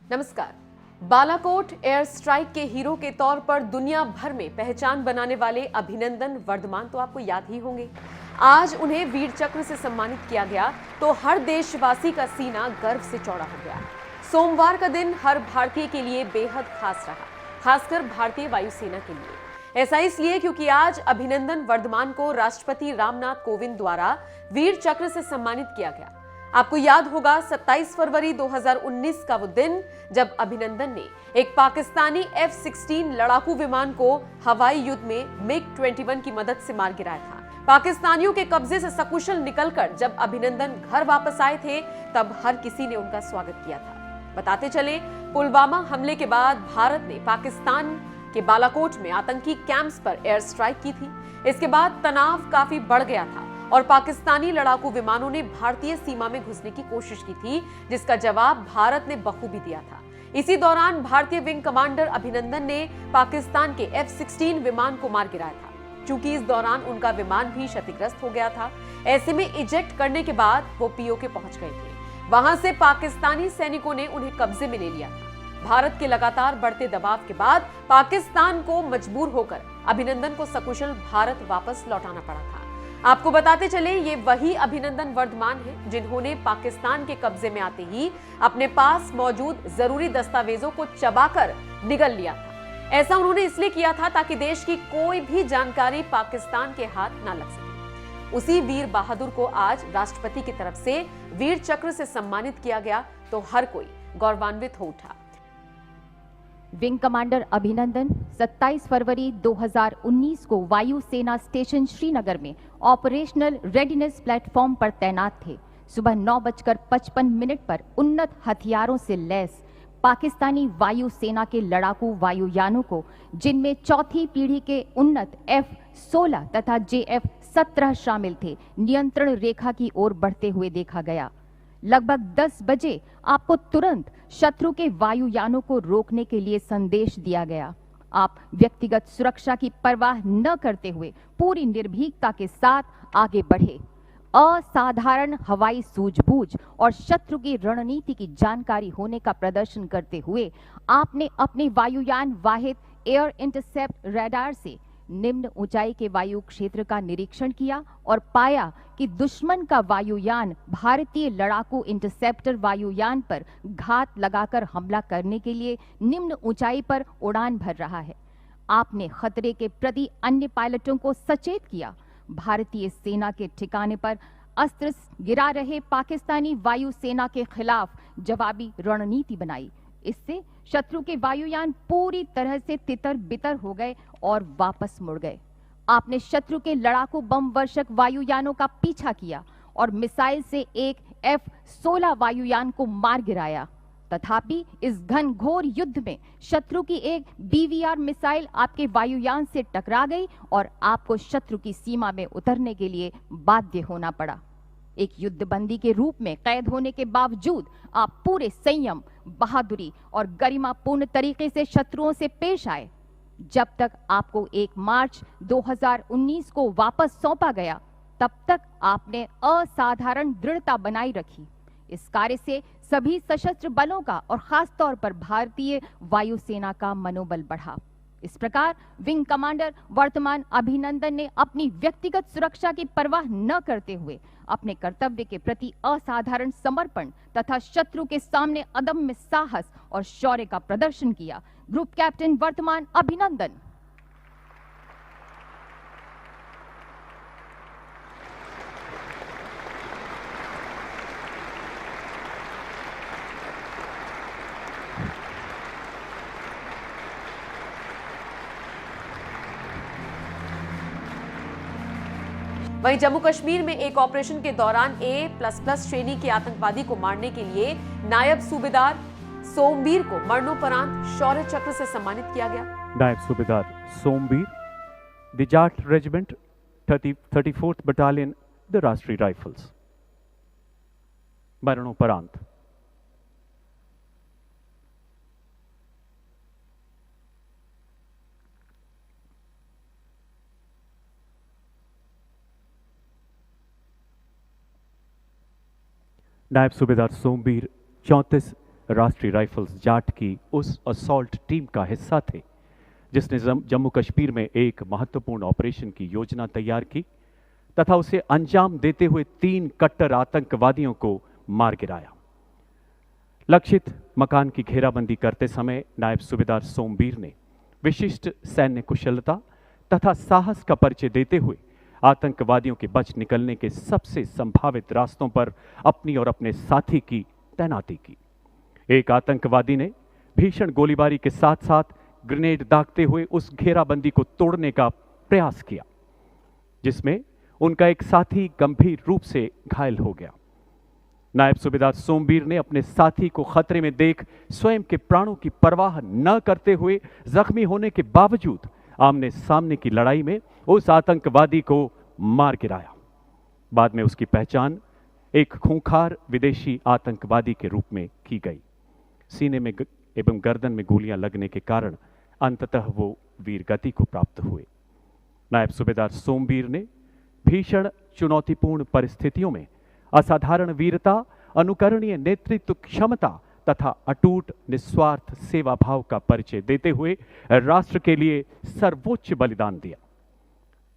नमस्कार। Balakot air strike के hero के तौर पर दुनिया भर में पहचान बनाने वाले अभिनंदन वर्धमान तो आपको याद ही होंगे। आज उन्हें वीर चक्र से सम्मानित किया गया तो हर देशवासी का सीना गर्व से चौड़ा हो गया। सोमवार का दिन हर भारतीय के लिए बेहद खास रहा, खासकर भारतीय वायुसेना के लिए। ऐसा इसलिए क्योंकि आज अभिनंदन वर्धमान को राष्ट्रपति रामनाथ कोविंद द्वारा वीर चक्र से सम्मानित किया गया। आपको याद होगा 27 फरवरी 2019 का वो दिन जब अभिनंदन ने एक पाकिस्तानी F-16 लड़ाकू विमान को हवाई युद्ध में MiG-21 की मदद से मार गिराया था। पाकिस्तानियों के कब्जे से सकुशल निकलकर जब अभिनंदन घर वापस आए थे तब हर किसी ने उनका स्वागत किया था। बताते चले, पुलवामा हमले के बाद भारत ने पाकिस्तान के बालाकोट में आतंकी कैंप्स पर एयर स्ट्राइक की थी। इसके बाद तनाव काफी बढ़ गया था और पाकिस्तानी लड़ाकू विमानों ने भारतीय सीमा में घुसने की कोशिश की थी, जिसका जवाब भारत ने बखूबी दिया था। इसी दौरान भारतीय विंग कमांडर अभिनंदन ने पाकिस्तान के F-16 विमान को मार गिराया था। चूंकि इस दौरान उनका विमान भी क्षतिग्रस्त हो गया था, ऐसे में इजेक्ट करने के बाद वो पीओके पहुंच गए थे। वहां से पाकिस्तानी सैनिकों ने उन्हें कब्जे में ले लिया था। भारत के लगातार बढ़ते दबाव के बाद पाकिस्तान को मजबूर होकर अभिनंदन को सकुशल भारत वापस लौटाना पड़ा था। आपको बताते चले, ये वही अभिनंदन वर्धमान हैं जिन्होंने पाकिस्तान के कब्जे में आते ही अपने पास मौजूद जरूरी दस्तावेजों को चबाकर निगल लिया था। ऐसा उन्होंने इसलिए किया था ताकि देश की कोई भी जानकारी पाकिस्तान के हाथ ना लग सके। उसी वीर बहादुर को आज राष्ट्रपति की तरफ से वीर चक्र से सम्मानित किया गया तो हर कोई गौरवान्वित हो उठा। विंग कमांडर अभिनंदन 27 फरवरी 2019 को वायुसेना स्टेशन श्रीनगर में ऑपरेशनल रेडीनेस प्लेटफॉर्म पर तैनात थे। सुबह 9:55 पर उन्नत हथियारों से लैस पाकिस्तानी वायुसेना के लड़ाकू वायुयानों को, जिनमें चौथी पीढ़ी के उन्नत F-16 तथा JF-17 शामिल थे, नियंत्रण रेखा की ओर बढ़ते हुए देखा गया। लगभग 10 बजे आपको तुरंत शत्रु के वायुयानों को रोकने के लिए संदेश दिया गया। आप व्यक्तिगत सुरक्षा की परवाह न करते हुए पूरी निर्भीकता के साथ आगे बढ़े। असाधारण हवाई सूझबूझ और शत्रु की रणनीति की जानकारी होने का प्रदर्शन करते हुए आपने अपने वायुयान वाहिद एयर इंटरसेप्ट रडार से निम्न ऊंचाई के वायु क्षेत्र का निरीक्षण किया और पाया कि दुश्मन का वायुयान भारतीय लड़ाकू इंटरसेप्टर वायुयान पर घात लगाकर हमला करने के लिए निम्न ऊंचाई पर उड़ान भर रहा है। आपने खतरे के प्रति अन्य पायलटों को सचेत किया। भारतीय सेना के ठिकाने पर अस्त्र गिरा रहे पाकिस्तानी वायुसेना के खिलाफ जवाबी रणनीति बनाई। इससे शत्रु के वायुयान पूरी तरह से तितर बितर हो गए और वापस मुड़ गए। आपने शत्रु के लड़ाकू बम वर्षक वायुयानों का पीछा किया और मिसाइल से एक F-16 वायुयान को मार गिराया। तथापि इस घनघोर युद्ध में शत्रु की एक BVR मिसाइल आपके वायुयान से टकरा गई और आपको शत्रु की सीमा में उतरने के लिए बाध्य होना पड़ा। एक युद्धबंदी के रूप में कैद होने के बावजूद आप पूरे संयम, बहादुरी और गरिमापूर्ण तरीके से शत्रुओं से पेश आए। जब तक आपको 1 मार्च 2019 को वापस सौंपा गया, तब तक आपने असाधारण दृढ़ता बनाई रखी। इस कार्य से सभी सशस्त्र बलों का और खास तौर पर भारतीय वायुसेना का मनोबल बढ़ा। इस प्रकार विंग कमांडर वर्धमान अभिनंदन ने अपनी व्यक्तिगत सुरक्षा की परवाह न करते हुए अपने कर्तव्य के प्रति असाधारण समर्पण तथा शत्रु के सामने अदम्य साहस और शौर्य का प्रदर्शन किया। ग्रुप कैप्टन वर्धमान अभिनंदन। वहीं जम्मू कश्मीर में एक ऑपरेशन के दौरान A++ श्रेणी के आतंकवादी को मारने के लिए नायब सूबेदार सोमवीर को मरणोपरांत शौर्य चक्र से सम्मानित किया गया। नायब सूबेदार Somvir, the Jat regiment 34th battalion, the Rashtriya rifles, मरणोपरांत। नायब सूबेदार सोमवीर 34 राष्ट्रीय राइफल्स जाट की उस असॉल्ट टीम का हिस्सा थे जिसने जम्मू कश्मीर में एक महत्वपूर्ण ऑपरेशन की योजना तैयार की तथा उसे अंजाम देते हुए 3 कट्टर आतंकवादियों को मार गिराया। लक्षित मकान की घेराबंदी करते समय नायब सूबेदार सोमबीर ने विशिष्ट सैन्य कुशलता तथा साहस का परिचय देते हुए आतंकवादियों के बच निकलने के सबसे संभावित रास्तों पर अपनी और अपने साथी की तैनाती की। एक आतंकवादी ने भीषण गोलीबारी के साथ साथ ग्रेनेड दागते हुए उस घेराबंदी को तोड़ने का प्रयास किया, जिसमें उनका एक साथी गंभीर रूप से घायल हो गया। नायब सूबेदार सोमबीर ने अपने साथी को खतरे में देख स्वयं के प्राणों की परवाह न करते हुए जख्मी होने के बावजूद आमने सामने की लड़ाई में उस आतंकवादी को मार गिराया। बाद में उसकी पहचान एक खूंखार विदेशी आतंकवादी के रूप में की गई। सीने में एवं गर्दन में गोलियां लगने के कारण अंततः वो वीरगति को प्राप्त हुए। नायब सूबेदार सोमबीर ने भीषण चुनौतीपूर्ण परिस्थितियों में असाधारण वीरता, अनुकरणीय नेतृत्व क्षमता तथा अटूट निस्वार्थ सेवा भाव का परिचय देते हुए राष्ट्र के लिए सर्वोच्च बलिदान दिया।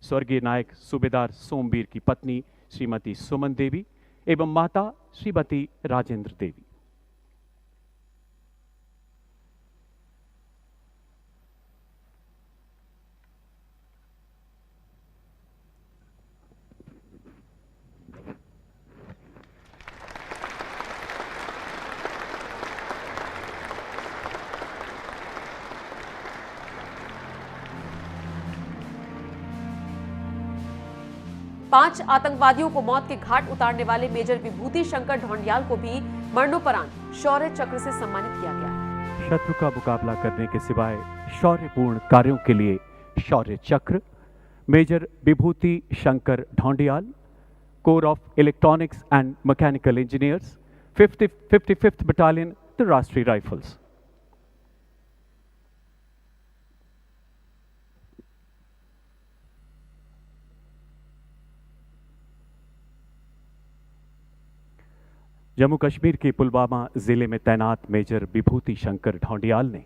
स्वर्गीय नायक सूबेदार सोमबीर की पत्नी श्रीमती सुमन देवी एवं माता श्रीमती राजेंद्र देवी। पांच आतंकवादियों को मौत के घाट उतारने वाले मेजर विभूति शंकर ढोंडियाल को भी मरणोपरांत शौर्य चक्र से सम्मानित किया गया। शत्रु का मुकाबला करने के सिवाय शौर्यपूर्ण कार्यों के लिए Shaurya Chakra major Vibhuti Shankar Dhoundiyal, Corps of Electronics and Mechanical Engineers, 55th battalion, the Rashtriya Rifles. Jammu Kashmir के पुलवामा जिले में तैनात मेजर विभूति शंकर ढोंडियाल ने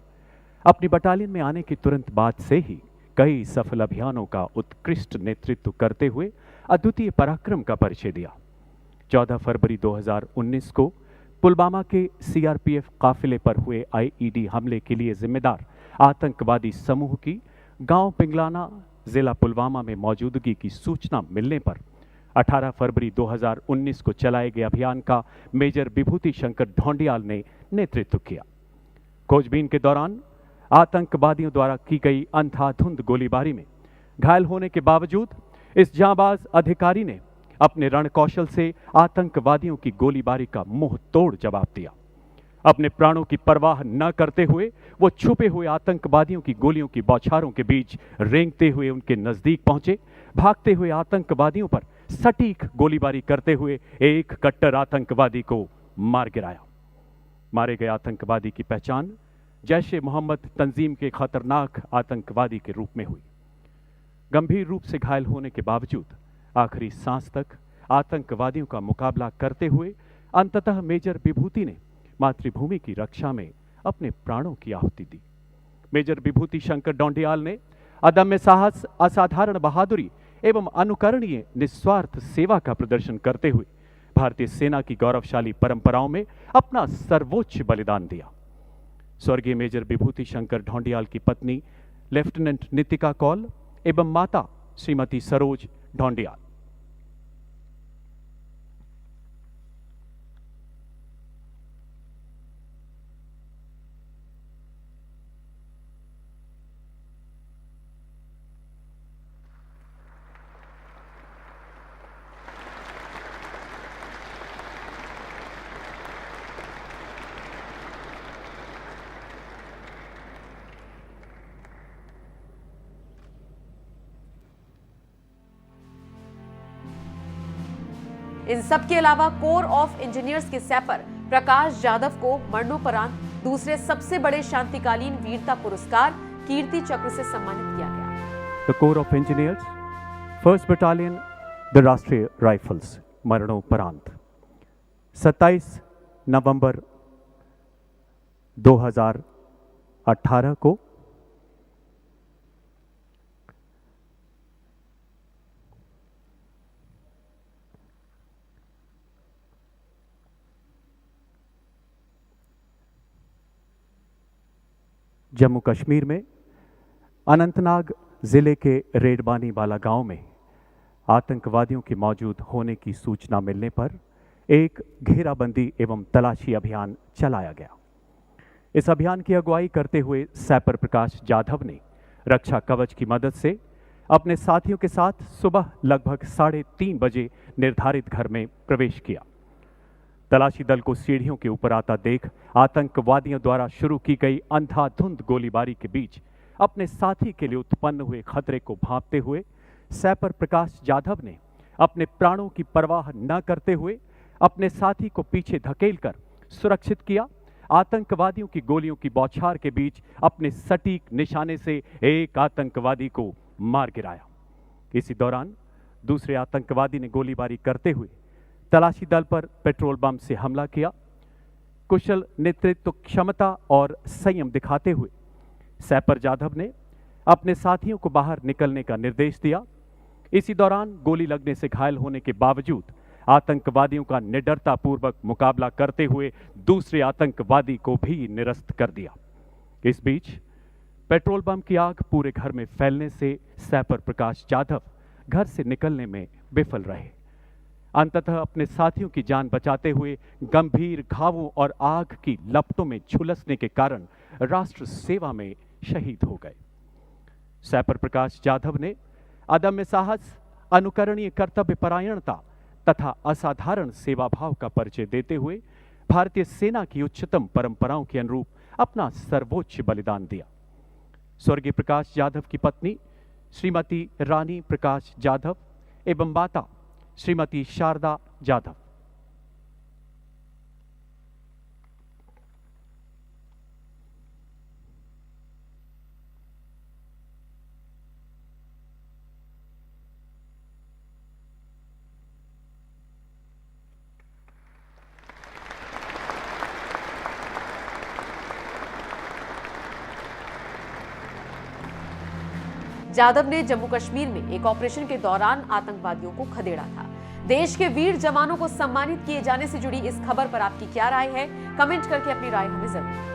अपनी बटालियन में आने के तुरंत बाद से ही कई सफल अभियानों का उत्कृष्ट नेतृत्व करते हुए अद्वितीय पराक्रम का परिचय दिया। 14 फरवरी 2019 को पुलवामा के सीआरपीएफ काफिले पर हुए आईईडी हमले के लिए जिम्मेदार आतंकवादी समूह की गांव पिंगलाना, जिला पुलवामा में मौजूदगी की सूचना मिलने पर 18 फरवरी 2019 को चलाए गए अभियान का मेजर विभूति शंकर ढोंडियाल ने नेतृत्व किया। खोजबीन के दौरान आतंकवादियों द्वारा की गई अंधाधुंध गोलीबारी में घायल होने के बावजूद इस जांबाज अधिकारी ने अपने रणकौशल से आतंकवादियों की गोलीबारी का मुंह तोड़ जवाब दिया। अपने प्राणों की परवाह न करते हुए वो छुपे हुए आतंकवादियों की गोलियों की बौछारों के बीच रेंगते हुए उनके नजदीक पहुंचे। भागते हुए आतंकवादियों पर सटीक गोलीबारी करते हुए एक कट्टर आतंकवादी को मार गिराया। मारे गए आतंकवादी की पहचान जैश-ए मोहम्मद तंजीम के खतरनाक आतंकवादी के रूप में हुई। गंभीर रूप से घायल होने के बावजूद आखिरी सांस तक आतंकवादियों का मुकाबला करते हुए अंततः मेजर विभूति ने मातृभूमि की रक्षा में अपने प्राणों की आहुति दी। मेजर विभूति शंकर ढोंडियाल ने अदम्य साहस, असाधारण बहादुरी एवं अनुकरणीय निस्वार्थ सेवा का प्रदर्शन करते हुए भारतीय सेना की गौरवशाली परंपराओं में अपना सर्वोच्च बलिदान दिया। स्वर्गीय मेजर विभूति शंकर ढोंडियाल की पत्नी लेफ्टिनेंट नितिका कौल एवं माता श्रीमती सरोज ढोंडियाल। इन सब के अलावा कोर ऑफ इंजीनियर्स के सैपर प्रकाश यादव को मरणोपरांत दूसरे सबसे बड़े शांतिकालीन वीरता पुरस्कार कीर्ति चक्र से सम्मानित किया गया। The core of engineers, 1st battalion, the Rashtriya rifles, मरणोपरांत 27 नवंबर 2018 को जम्मू कश्मीर में अनंतनाग जिले के रेडबानी वाला गांव में आतंकवादियों के मौजूद होने की सूचना मिलने पर एक घेराबंदी एवं तलाशी अभियान चलाया गया। इस अभियान की अगुवाई करते हुए सैपर प्रकाश जाधव ने रक्षा कवच की मदद से अपने साथियों के साथ सुबह लगभग 3:30 बजे निर्धारित घर में प्रवेश किया। तलाशी दल को सीढ़ियों के ऊपर आता देख आतंकवादियों द्वारा शुरू की गई अंधाधुंध गोलीबारी के बीच अपने साथी के लिए उत्पन्न हुए खतरे को भांपते हुए सैपर प्रकाश जाधव ने अपने प्राणों की परवाह न करते हुए अपने साथी को पीछे धकेलकर सुरक्षित किया। आतंकवादियों की गोलियों की बौछार के बीच अपने सटीक निशाने से एक आतंकवादी को मार गिराया। इसी दौरान दूसरे आतंकवादी ने गोलीबारी करते हुए तलाशी दल पर पेट्रोल बम से हमला किया। कुशल नेतृत्व क्षमता और संयम दिखाते हुए सैपर जाधव ने अपने साथियों को बाहर निकलने का निर्देश दिया। इसी दौरान गोली लगने से घायल होने के बावजूद आतंकवादियों का निडरतापूर्वक मुकाबला करते हुए दूसरे आतंकवादी को भी निरस्त कर दिया। इस बीच पेट्रोल बम की आग पूरे घर में फैलने से सैपर प्रकाश जाधव घर से निकलने में विफल रहे। अंततः अपने साथियों की जान बचाते हुए गंभीर घावों और आग की लपटों में झुलसने के कारण राष्ट्र सेवा में शहीद हो गए। सैपर प्रकाश जाधव ने अदम्य साहस, अनुकरणीय कर्तव्य परायणता तथा असाधारण सेवा भाव का परिचय देते हुए भारतीय सेना की उच्चतम परंपराओं के अनुरूप अपना सर्वोच्च बलिदान दिया। स्वर्गीय प्रकाश जाधव की पत्नी श्रीमती रानी प्रकाश जाधव एवं माता श्रीमती शारदा जाधव। जाधव ने जम्मू कश्मीर में एक ऑपरेशन के दौरान आतंकवादियों को खदेड़ा था। देश के वीर जवानों को सम्मानित किए जाने से जुड़ी इस खबर पर आपकी क्या राय है? कमेंट करके अपनी राय हमें जरूर